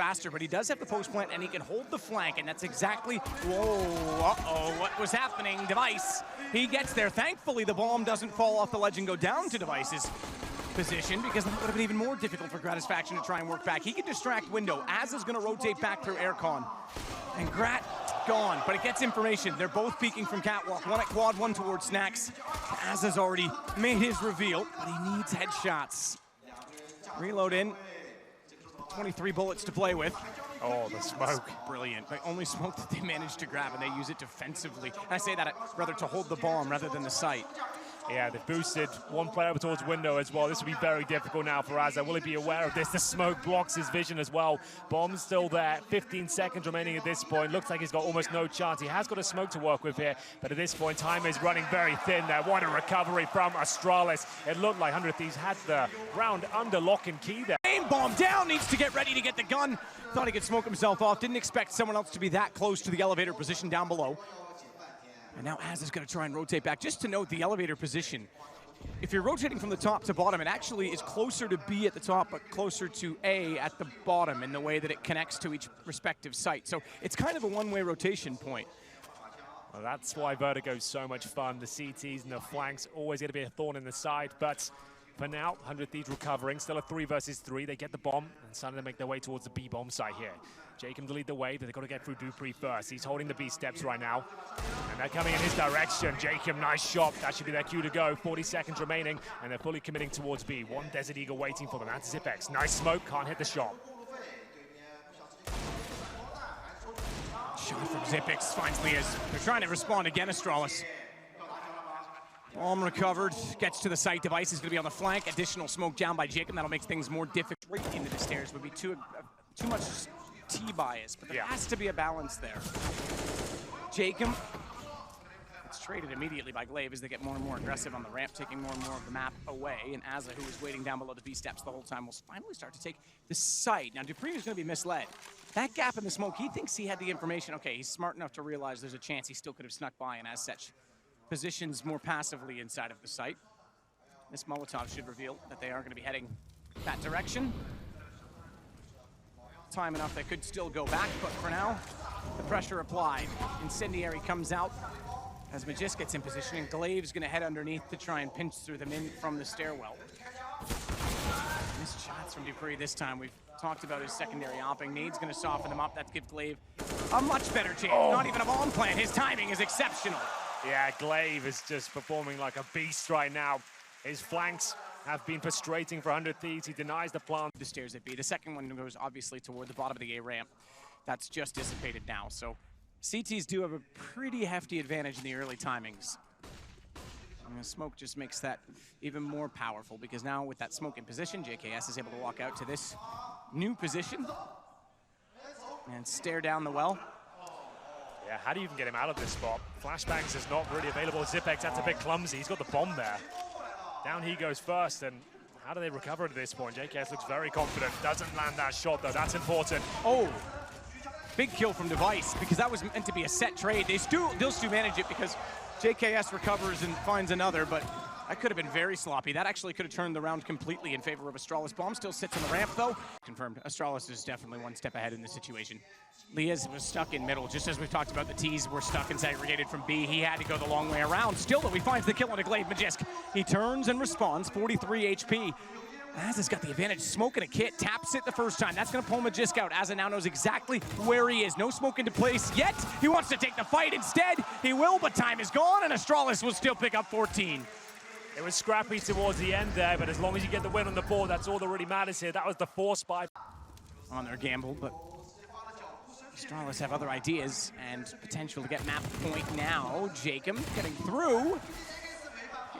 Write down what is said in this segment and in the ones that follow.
faster, but he does have the post plant and he can hold the flank, and that's exactly, whoa, uh-oh, what was happening? Device, he gets there. Thankfully, the bomb doesn't fall off the ledge and go down to Device's position, because that would have been even more difficult for Gratisfaction to try and work back. He can distract Window. Az is going to rotate back through Aircon. And Grat gone, but it gets information. They're both peeking from Catwalk. One at quad, one towards Snacks. Az has already made his reveal, but he needs headshots. Reload in. 23 bullets to play with. Oh, the smoke. Brilliant. The only smoke that they managed to grab, and they use it defensively. And I say that rather to hold the bomb rather than the site. Yeah, they've boosted one player over towards Window as well. This will be very difficult now for Azza. Will he be aware of this? The smoke blocks his vision as well. Bomb's still there. 15 seconds remaining at this point. Looks like he's got almost no chance. He has got a smoke to work with here, but at this point, time is running very thin there. What a recovery from Astralis. It looked like 100 Thieves had the round under lock and key there. Aim bomb down, needs to get ready to get the gun. Thought he could smoke himself off. Didn't expect someone else to be that close to the elevator position down below. And now Az is going to try and rotate back. Just to note, the elevator position, if you're rotating from the top to bottom, it actually is closer to B at the top, but closer to A at the bottom in the way that it connects to each respective site. So it's kind of a one-way rotation point. Well, that's why Vertigo's so much fun. The CTs and the flanks always going to be a thorn in the side, but for now, 100 Thieves recovering. Still a 3 versus 3. They get the bomb and starting to make their way towards the B bomb site here. Jacob to lead the way, but they've got to get through Dupree first. He's holding the B steps right now. And they're coming in his direction. Jacob, nice shot. That should be their cue to go. 40 seconds remaining, and they're fully committing towards B. One Desert Eagle waiting for them. That's Zipex. Nice smoke, can't hit the shot. Shot from Zipex finds Liaz. They're trying to respond again, Astralis. Bomb recovered, gets to the site. Device is going to be on the flank. Additional smoke down by Jacob. That'll make things more difficult. Right into the stairs would be too much T-bias, but there has to be a balance there. Jacob, it's traded immediately by Glaive as they get more and more aggressive on the ramp, taking more and more of the map away. And Azza, who was waiting down below the B steps the whole time, will finally start to take the site. Now, Dupree is going to be misled. That gap in the smoke, he thinks he had the information. Okay, he's smart enough to realize there's a chance he still could have snuck by, and as such, positions more passively inside of the site. This Molotov should reveal that they are going to be heading that direction. Time enough they could still go back, but for now, the pressure applied. Incendiary comes out as Magis gets in position, and Glaive's going to head underneath to try and pinch through them in from the stairwell. Missed shots from Dupree this time. We've talked about his secondary opping. Nade's going to soften them up. That gives Glaive a much better chance. Not even a bomb plant. His timing is exceptional. Yeah, Glaive is just performing like a beast right now. His flanks have been frustrating for 100 Thieves. He denies the plant. The stairs at B. The second one goes obviously toward the bottom of the A ramp. That's just dissipated now. So CTs do have a pretty hefty advantage in the early timings. And the smoke just makes that even more powerful, because now with that smoke in position, JKS is able to walk out to this new position and stare down the well. Yeah, how do you even get him out of this spot? Flashbangs is not really available. Zipex, that's a bit clumsy. He's got the bomb there. Down he goes first, and how do they recover at this point? JKS looks very confident. Doesn't land that shot, though. That's important. Oh, big kill from Device, because that was meant to be a set trade. They'll still manage it because JKS recovers and finds another, but that could have been very sloppy. That actually could have turned the round completely in favor of Astralis. Bomb still sits on the ramp, though. Confirmed, Astralis is definitely one step ahead in this situation. Liaz was stuck in middle, just as we've talked about. The T's were stuck and segregated from B. He had to go the long way around. Still, though, he finds the kill on a Glaive Magisk. He turns and responds, 43 HP. Azza's got the advantage, smoking a kit, taps it the first time. That's gonna pull Magisk out. Azza now knows exactly where he is. No smoke into place yet. He wants to take the fight instead. He will, but time is gone, and Astralis will still pick up 14. It was scrappy towards the end there, but as long as you get the win on the board, that's all that really matters here. That was the force by on their gamble, but Astralis have other ideas and potential to get map point now. Jacob getting through.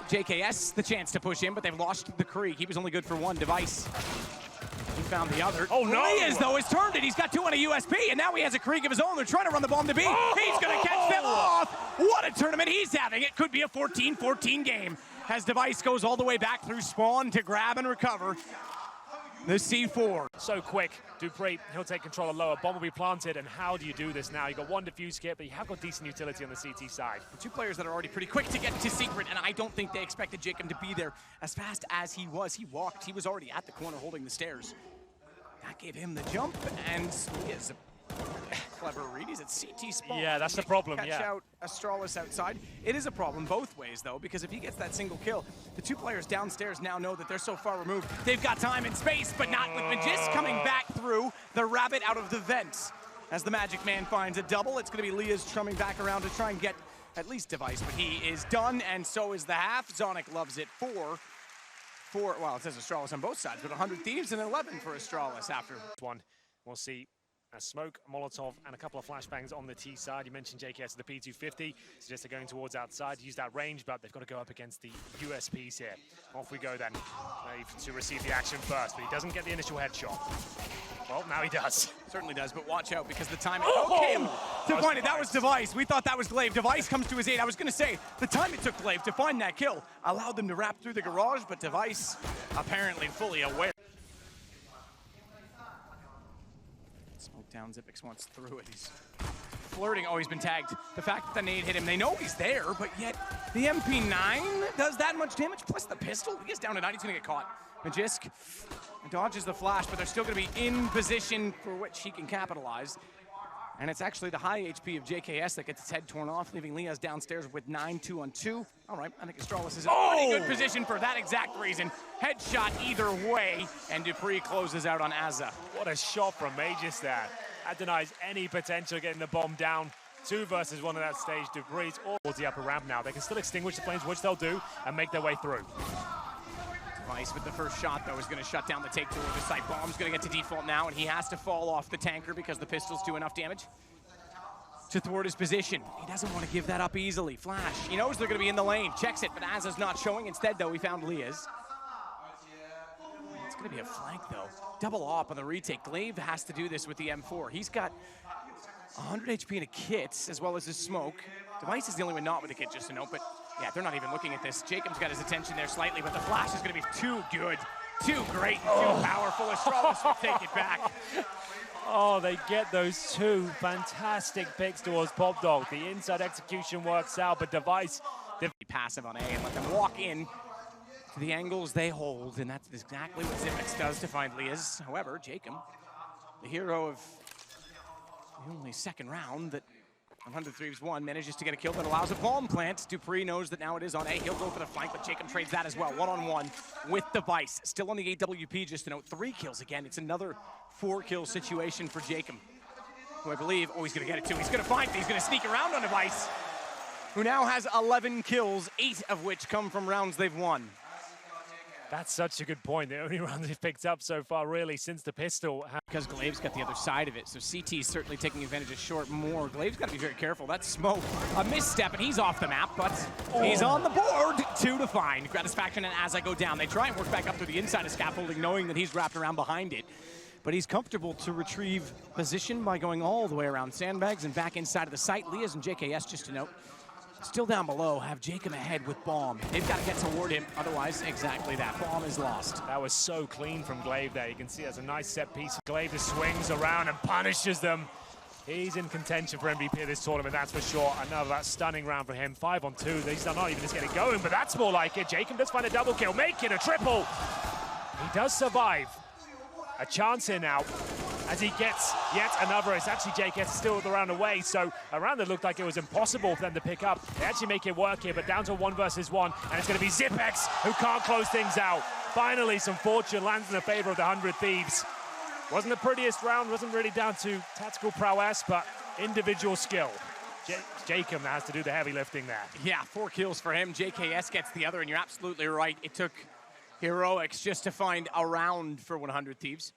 JKS the chance to push in, but they've lost the creek. He was only good for one. Device. He found the other. Oh no! Liaz, though, has turned it. He's got two on a USP, and now he has a creek of his own. They're trying to run the bomb to B. Oh! He's going to catch them off. What a tournament he's having. It could be a 14-14 game as Device goes all the way back through spawn to grab and recover the C4. So quick, Dupree, he'll take control of lower. Bomb will be planted, and how do you do this now? You've got one defuse kit, but you have got decent utility on the CT side. Two players that are already pretty quick to get to secret, and I don't think they expected Jacob to be there as fast as he was. He walked. He was already at the corner holding the stairs. That gave him the jump, and Lia's a clever read. He's at CT spawn. Yeah, that's the problem, Catch out Astralis outside. It is a problem both ways, though, because if he gets that single kill, the two players downstairs now know that they're so far removed. They've got time and space, but not with Magis coming back through the rabbit out of the vents. As the Magic Man finds a double, it's going to be Lia's trumming back around to try and get at least Device, but he is done, and so is the half. Zonic loves it. Well, it says Astralis on both sides, but 100 Thieves and 11 for Astralis after. One, we'll see a smoke, Molotov, and a couple of flashbangs on the T side. You mentioned JKS at the P250, suggests they're going towards outside, use that range, but they've got to go up against the USPs here. Off we go then, to receive the action first, but he doesn't get the initial headshot. Well, now he does. Certainly does, but watch out because the timing. Okay, disappointed. That was Device. We thought that was Glaive. Device comes to his aid. I was going to say, the time it took Glaive to find that kill allowed them to wrap through the garage, but Device apparently fully aware. Smoke down, Zipix wants through it. He's flirting. Oh, he's been tagged. The fact that the nade hit him, they know he's there, but yet the MP9 does that much damage, plus the pistol. He gets down to 90, he's going to get caught. Magisk dodges the flash, but they're still going to be in position for which he can capitalize. And it's actually the high HP of JKS that gets his head torn off, leaving Lias downstairs with 9 2-on-2. All right, I think Astralis is in a pretty good position for that exact reason. Headshot either way, and Dupree closes out on Azza. What a shot from Magis there. That denies any potential getting the bomb down. 2 versus 1 at that stage. Dupree's all towards the upper ramp now. They can still extinguish the flames, which they'll do, and make their way through. Device with the first shot, though, is going to shut down the take toward the site. Bomb's going to get to default now, and he has to fall off the tanker because the pistols do enough damage to thwart his position. He doesn't want to give that up easily. Flash, he knows they're going to be in the lane. Checks it, but Azza's not showing. Instead, though, we found Lias. It's going to be a flank, though. Double op on the retake. Glaive has to do this with the M4. He's got 100 HP in a kit, as well as his smoke. Device is the only one not with a kit, just to note, but yeah, they're not even looking at this. Jacob's got his attention there slightly, but the flash is going to be too good, too great, and too powerful. Astralis will take it back. Oh, they get those 2 fantastic picks towards Pop Dog. The inside execution works out, but Device passive on A and let them walk in to the angles they hold, and that's exactly what Zipix does to find Lias. However, Jacob, the hero of the only second round that 100 Thieves 1 manages to get a kill that allows a bomb plant. Dupree knows that now it is on A. He'll go for the flank, but Jacob trades that as well. 1-on-1 with Device. Still on the AWP, just to note. 3 kills again. It's another 4-kill situation for Jacob, who I believe, oh, he's going to get it too. He's going to find it. He's going to sneak around on Device, who now has 11 kills, 8 of which come from rounds they've won. That's such a good point. The only rounds he's picked up so far, really, since the pistol. Because Glaive's got the other side of it, so CT is certainly taking advantage of short more. Glaive's got to be very careful. That's smoke. A misstep, and he's off the map, but he's on the board. 2 to find. Gratisfaction and as I go down, they try and work back up to the inside of scaffolding, knowing that he's wrapped around behind it. But he's comfortable to retrieve position by going all the way around sandbags and back inside of the site. Lias and JKS, just to note, still down below, have Jacob ahead with Bomb. They've got to get toward him, otherwise, exactly that. Bomb is lost. That was so clean from Glaive there. You can see there's a nice set piece. Glaive just swings around and punishes them. He's in contention for MVP of this tournament, that's for sure. Another stunning round for him. 5-on-2. He's not even just getting going, but that's more like it. Jacob does find a double kill, make it a triple. He does survive. A chance here now, as he gets yet another. It's actually JKS still the round away, so a round that looked like it was impossible for them to pick up. They actually make it work here, but down to 1 versus 1, and it's going to be Zipex who can't close things out. Finally, some fortune lands in the favor of the 100 Thieves. Wasn't the prettiest round, wasn't really down to tactical prowess, but individual skill. Jacob has to do the heavy lifting there. Yeah, 4 kills for him. JKS gets the other, and you're absolutely right. It took heroics just to find a round for 100 Thieves.